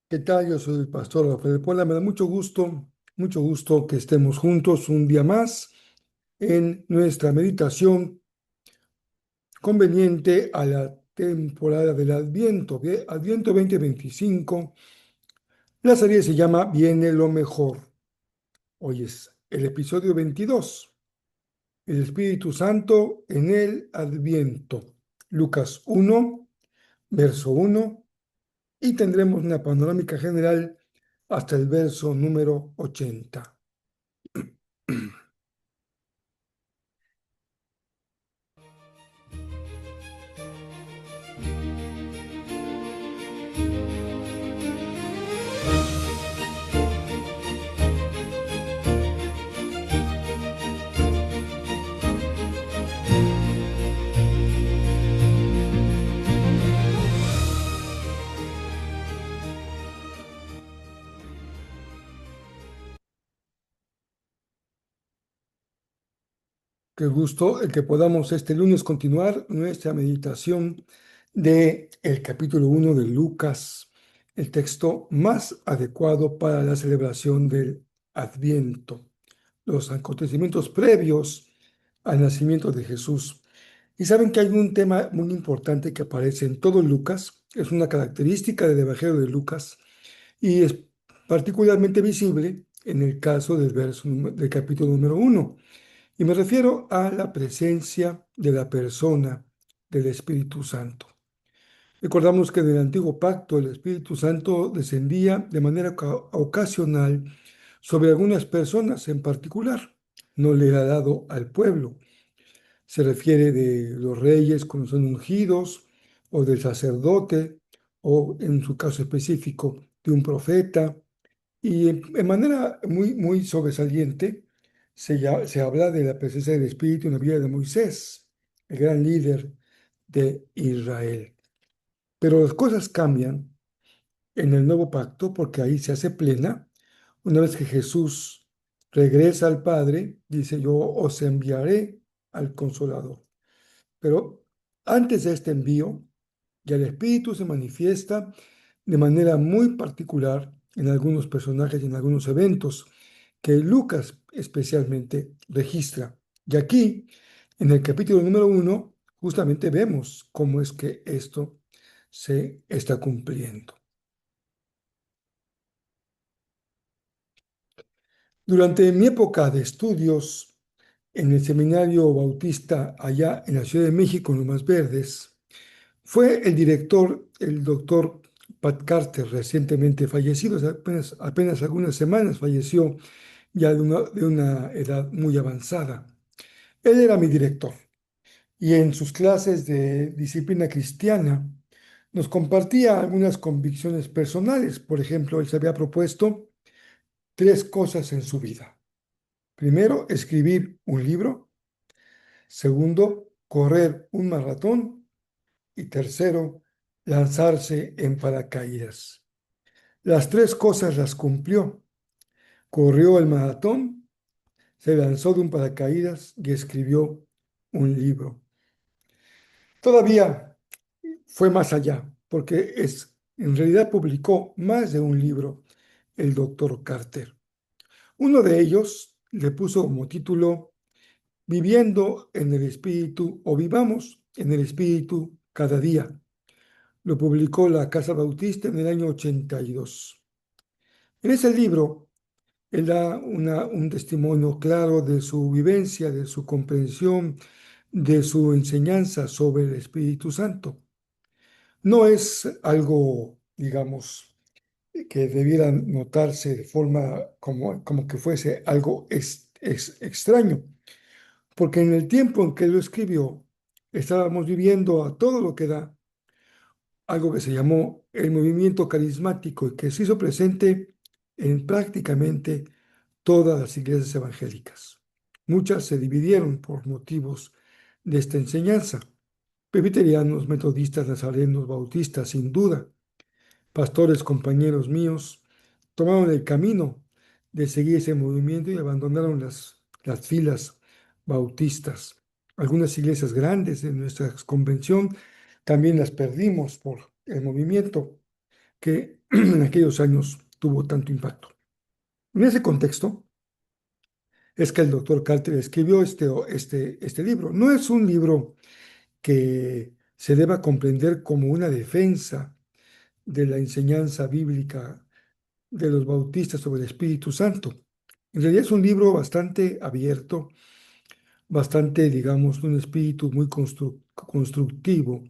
¿Qué tal? Yo soy el pastor Rafael Puebla. Me da mucho gusto que estemos juntos un día más en nuestra meditación conveniente a la temporada del Adviento, Adviento 2025. La serie se llama Viene lo mejor. Hoy es el episodio 22. El Espíritu Santo en el Adviento. Lucas 1, verso 1, y tendremos una panorámica general hasta el verso número 80. Qué gusto el que podamos este lunes continuar nuestra meditación de el capítulo 1 de Lucas, el texto más adecuado para la celebración del Adviento, los acontecimientos previos al nacimiento de Jesús. Y saben que hay un tema muy importante que aparece en todo Lucas, es una característica del Evangelio de Lucas y es particularmente visible en el caso del capítulo número 1. Y me refiero a la presencia de la persona del Espíritu Santo. Recordamos que en el antiguo pacto el Espíritu Santo descendía de manera ocasional sobre algunas personas en particular. No le era dado al pueblo. Se refiere de los reyes cuando son ungidos, o del sacerdote, o en su caso específico de un profeta, y en manera muy sobresaliente se habla de la presencia del Espíritu en la vida de Moisés, el gran líder de Israel. Pero las cosas cambian en el nuevo pacto porque ahí se hace plena. Una vez que Jesús regresa al Padre, dice, yo os enviaré al Consolador. Pero antes de este envío, ya el Espíritu se manifiesta de manera muy particular en algunos personajes y en algunos eventos que Lucas especialmente registra. Y aquí, en el capítulo número 1, justamente vemos cómo es que esto se está cumpliendo. Durante mi época de estudios en el Seminario Bautista allá en la Ciudad de México, en Lomas Verdes, fue el director, el doctor Pat Carter, recientemente fallecido, apenas algunas semanas falleció ya de una edad muy avanzada. Él era mi director y en sus clases de disciplina cristiana nos compartía algunas convicciones personales. Por ejemplo, él se había propuesto tres cosas en su vida. Primero, escribir un libro. Segundo, correr un maratón. Y tercero, lanzarse en paracaídas. Las tres cosas las cumplió. Corrió el maratón, se lanzó de un paracaídas y escribió un libro. Todavía fue más allá, porque en realidad publicó más de un libro el doctor Carter. Uno de ellos le puso como título Viviendo en el Espíritu o Vivamos en el Espíritu cada día. Lo publicó la Casa Bautista en el año 82. En ese libro, él da un testimonio claro de su vivencia, de su comprensión, de su enseñanza sobre el Espíritu Santo. No es algo, digamos, que debiera notarse de forma como que fuese algo extraño, porque en el tiempo en que lo escribió, estábamos viviendo a todo lo que da algo que se llamó el movimiento carismático y que se hizo presente en prácticamente todas las iglesias evangélicas. Muchas se dividieron por motivos de esta enseñanza. Presbiterianos, metodistas, nazarenos, bautistas, sin duda. Pastores, compañeros míos, tomaron el camino de seguir ese movimiento y abandonaron las filas bautistas. Algunas iglesias grandes de nuestra convención también las perdimos por el movimiento que en aquellos años tuvo tanto impacto. En ese contexto es que el doctor Carter escribió este libro. No es un libro que se deba comprender como una defensa de la enseñanza bíblica de los bautistas sobre el Espíritu Santo. En realidad es un libro bastante abierto, bastante, digamos, un espíritu muy constructivo,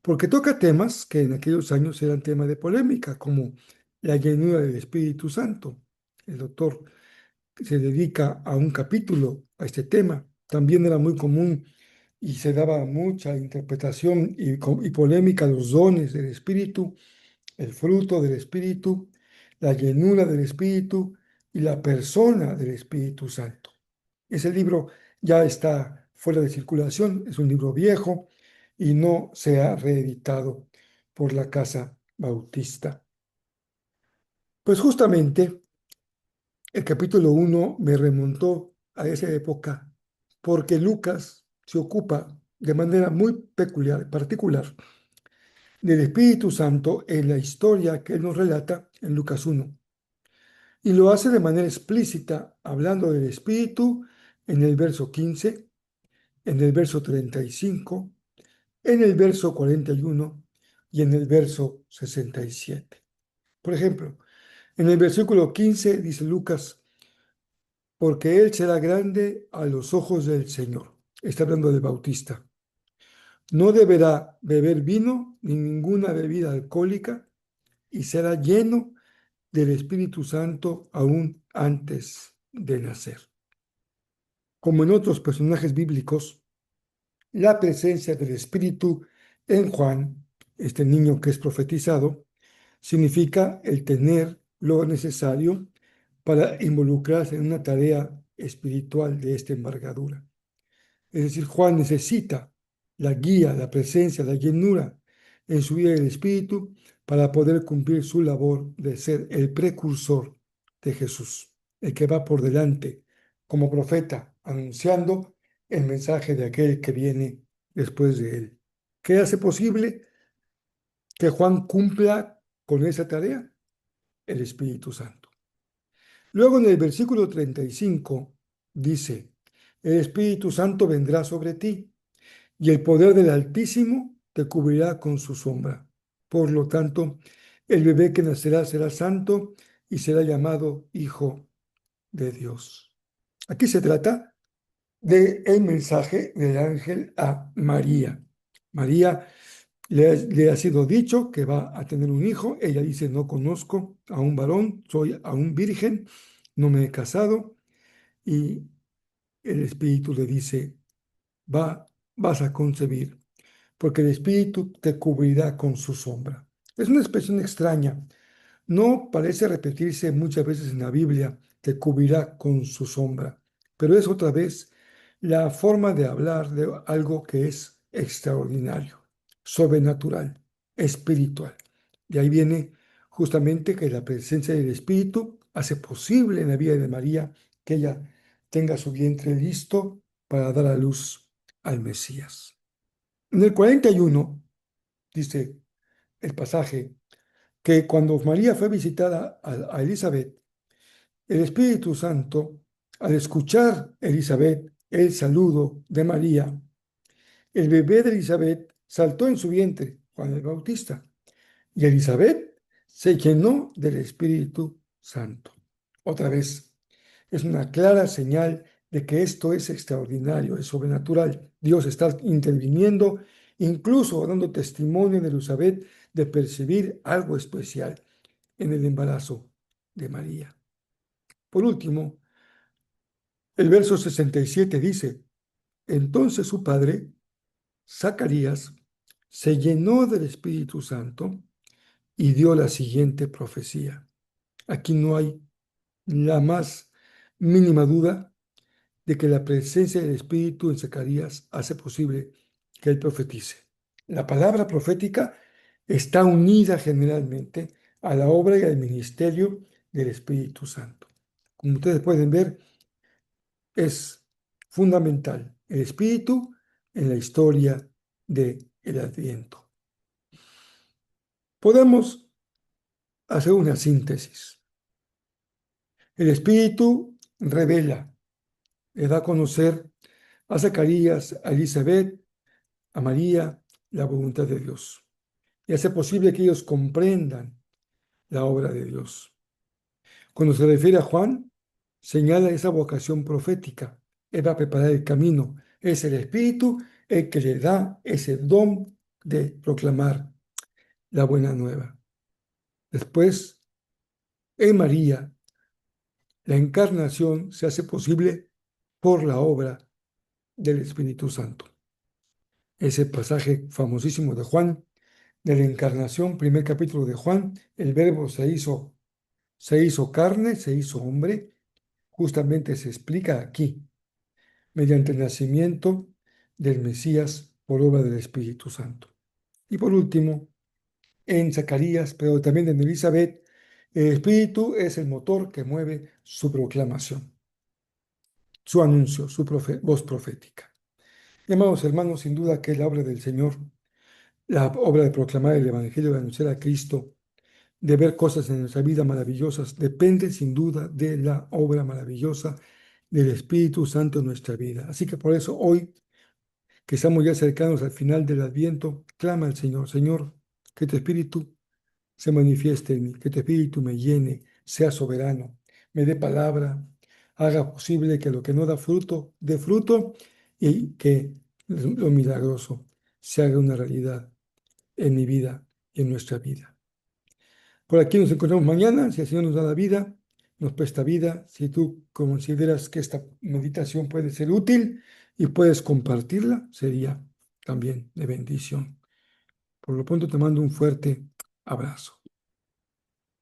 porque toca temas que en aquellos años eran tema de polémica, como la llenura del Espíritu Santo. El doctor se dedica a un capítulo a este tema. También era muy común y se daba mucha interpretación y polémica a los dones del Espíritu, el fruto del Espíritu, la llenura del Espíritu y la persona del Espíritu Santo. Ese libro ya está fuera de circulación, es un libro viejo y no se ha reeditado por la Casa Bautista. Pues justamente el capítulo 1 me remontó a esa época porque Lucas se ocupa de manera muy peculiar, particular, del Espíritu Santo en la historia que él nos relata en Lucas 1. Y lo hace de manera explícita, hablando del Espíritu en el verso 15, en el verso 35, en el verso 41 y en el verso 67. Por ejemplo, en el versículo 15 dice Lucas, porque él será grande a los ojos del Señor. Está hablando del Bautista. No deberá beber vino ni ninguna bebida alcohólica y será lleno del Espíritu Santo aún antes de nacer. Como en otros personajes bíblicos, la presencia del Espíritu en Juan, este niño que es profetizado, significa el tener lo necesario para involucrarse en una tarea espiritual de esta envergadura. Es decir, Juan necesita la guía, la presencia, la llenura en su vida del Espíritu para poder cumplir su labor de ser el precursor de Jesús, el que va por delante como profeta, anunciando el mensaje de aquel que viene después de él. ¿Qué hace posible que Juan cumpla con esa tarea? El Espíritu Santo. Luego en el versículo 35 dice, el Espíritu Santo vendrá sobre ti y el poder del Altísimo te cubrirá con su sombra. Por lo tanto, el bebé que nacerá será santo y será llamado Hijo de Dios. Aquí se trata del mensaje del ángel a María. María le ha sido dicho que va a tener un hijo. Ella dice, no conozco a un varón, soy aún virgen, no me he casado. Y el Espíritu le dice, vas a concebir porque el Espíritu te cubrirá con su sombra. Es una expresión extraña. No parece repetirse muchas veces en la Biblia, te cubrirá con su sombra, pero es otra vez la forma de hablar de algo que es extraordinario, sobrenatural, espiritual. De ahí viene justamente que la presencia del Espíritu hace posible en la vida de María que ella tenga su vientre listo para dar a luz al Mesías. En el 41 dice el pasaje que cuando María fue visitada a Elizabeth, el Espíritu Santo, al escuchar Elizabeth el saludo de María, el bebé de Elizabeth saltó en su vientre, Juan el Bautista, y Elizabeth se llenó del Espíritu Santo. Otra vez, es una clara señal de que esto es extraordinario, es sobrenatural. Dios está interviniendo, incluso dando testimonio de Elizabeth de percibir algo especial en el embarazo de María. Por último, el verso 67 dice, entonces su padre, Zacarías, se llenó del Espíritu Santo y dio la siguiente profecía. Aquí no hay la más mínima duda de que la presencia del Espíritu en Zacarías hace posible que él profetice. La palabra profética está unida generalmente a la obra y al ministerio del Espíritu Santo. Como ustedes pueden ver, es fundamental el Espíritu en la historia del Adviento. Podemos hacer una síntesis. El Espíritu revela, le da a conocer a Zacarías, a Elizabeth, a María, la voluntad de Dios y hace posible que ellos comprendan la obra de Dios. Cuando se refiere a Juan, señala esa vocación profética. Él va a preparar el camino. Es el Espíritu el que le da ese don de proclamar la buena nueva. Después, en María, la encarnación se hace posible por la obra del Espíritu Santo. Ese pasaje famosísimo de Juan, de la encarnación, primer capítulo de Juan, el verbo se hizo carne, se hizo hombre, justamente se explica aquí, mediante el nacimiento del Mesías por obra del Espíritu Santo. Y por último, en Zacarías, pero también en Elizabeth, el Espíritu es el motor que mueve su proclamación, su anuncio, su voz profética. Y, amados hermanos, sin duda que la obra del Señor, la obra de proclamar el Evangelio, de anunciar a Cristo, de ver cosas en nuestra vida maravillosas, depende sin duda de la obra maravillosa del Espíritu Santo en nuestra vida. Así que por eso hoy, que estamos ya cercanos al final del Adviento, clama al Señor, Señor, que tu Espíritu se manifieste en mí, que tu Espíritu me llene, sea soberano, me dé palabra, haga posible que lo que no da fruto, dé fruto y que lo milagroso se haga una realidad en mi vida y en nuestra vida. Por aquí nos encontramos mañana, si el Señor nos da la vida, nos presta vida, si tú consideras que esta meditación puede ser útil y puedes compartirla, sería también de bendición. Por lo pronto te mando un fuerte abrazo.